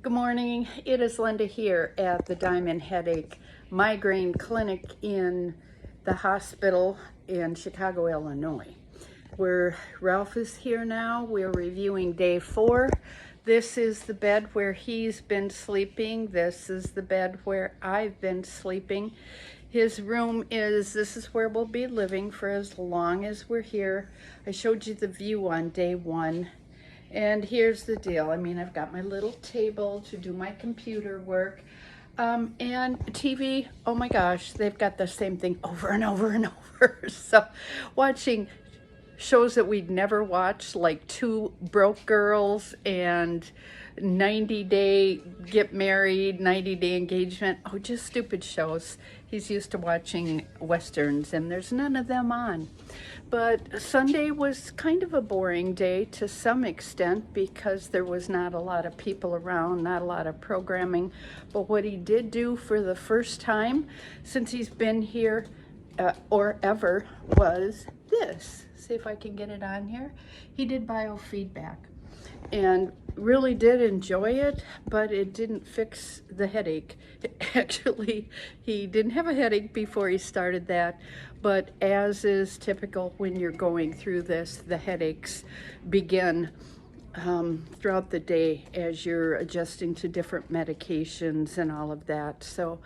Good morning. It is Linda here at the Diamond Headache Migraine Clinic in the hospital in Chicago, Illinois. Ralph is here now. We're reviewing day 4. This is the bed where he's been sleeping. This is the bed where I've been sleeping. His room this is where we'll be living for as long as we're here. I showed you the view on day 1. And here's the deal. I've got my little table to do my computer work. And TV, oh my gosh, they've got the same thing over and over and over. So watching shows that we'd never watched, like Two Broke Girls and 90-Day Get Married, 90-Day Engagement. Oh, just stupid shows. He's used to watching Westerns, and there's none of them on. But Sunday was kind of a boring day to some extent because there was not a lot of people around, not a lot of programming. But what he did do for the first time since he's been here or ever was this. See if I can get it on here. He did biofeedback and really did enjoy it, but it didn't fix the headache. Actually, he didn't have a headache before he started that, but as is typical when you're going through this, the headaches begin throughout the day as you're adjusting to different medications and all of that. So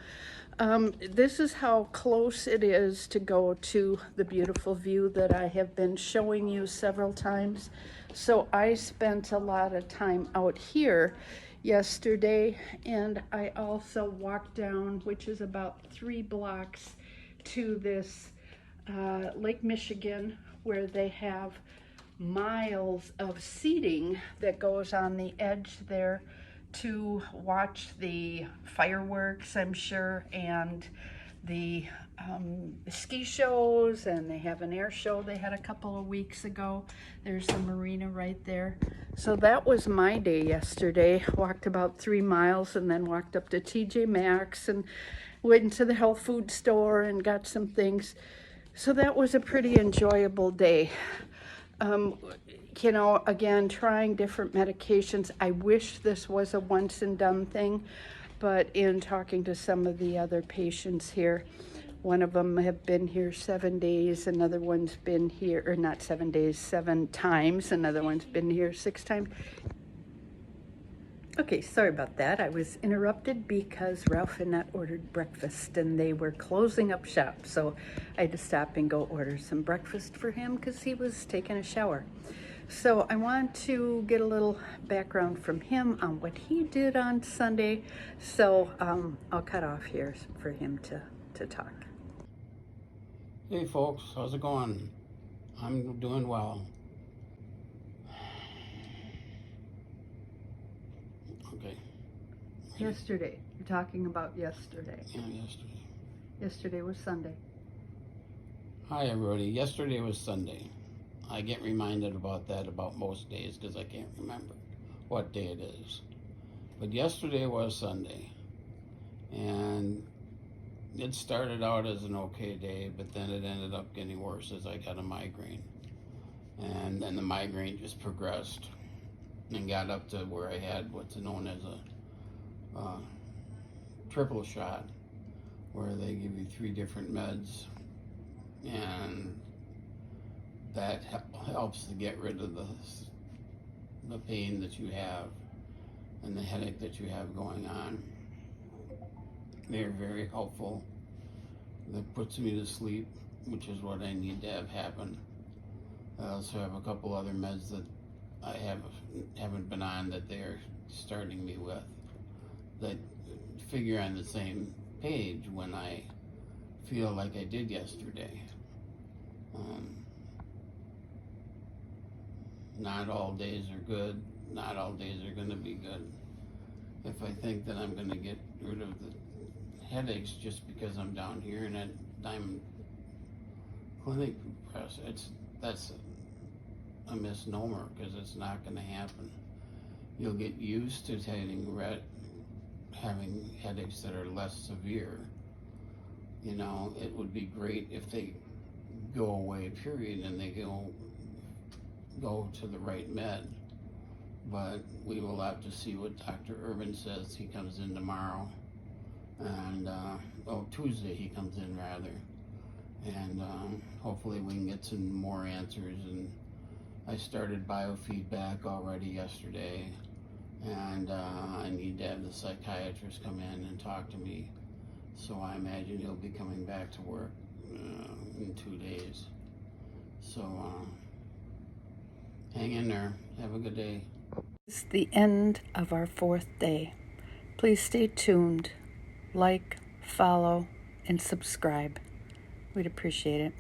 this is how close it is to go to the beautiful view that I have been showing you several times. So I spent a lot of time out here yesterday, and I also walked down, which is about 3 blocks, to this Lake Michigan, where they have miles of seating that goes on the edge there to watch the fireworks, I'm sure, and the ski shows, and they have an air show they had a couple of weeks ago. There's the marina right there. So that was my day yesterday. Walked about 3 miles and then walked up to TJ Maxx and went into the health food store and got some things. So that was a pretty enjoyable day. Again, trying different medications. I wish this was a once and done thing, but in talking to some of the other patients here, one of them have been here 7 days, another one's been here, or not 7 days, 7 times, another one's been here 6 times. Okay, sorry about that. I was interrupted because Ralph had not ordered breakfast and they were closing up shop. So I had to stop and go order some breakfast for him because he was taking a shower. So I want to get a little background from him on what he did on Sunday. So I'll cut off here for him to talk. Hey folks, how's it going? I'm doing well. Okay. Yesterday, you're talking about yesterday. Yeah, yesterday. Yesterday was Sunday. Hi everybody, yesterday was Sunday. I get reminded about that about most days because I can't remember what day it is. But yesterday was Sunday. And it started out as an okay day, but then it ended up getting worse as I got a migraine. And then the migraine just progressed and got up to where I had what's known as a triple shot, where they give you 3 different meds, and that helps to get rid of the pain that you have and the headache that you have going on. They're very helpful. That puts me to sleep, which is what I need to have happen. I also have a couple other meds that I haven't been on that they're starting me with that figure on the same page when I feel like I did yesterday. Not all days are good. Not all days are going to be good. If I think that I'm going to get rid of the headaches just because I'm down here in a Diamond Clinic press, that's a misnomer, because it's not going to happen. You'll get used to having headaches that are less severe. It would be great if they go away, period, and they go to the right med. but we will have to see what Dr. Urban says. He comes in tomorrow, and Tuesday he comes in rather, and hopefully we can get some more answers. And I started biofeedback already yesterday, and I need to have the psychiatrist come in and talk to me. So I imagine he'll be coming back to work in 2 days. So hang in there. Have a good day. It's the end of our 4th day. Please stay tuned, like, follow, and subscribe. We'd appreciate it.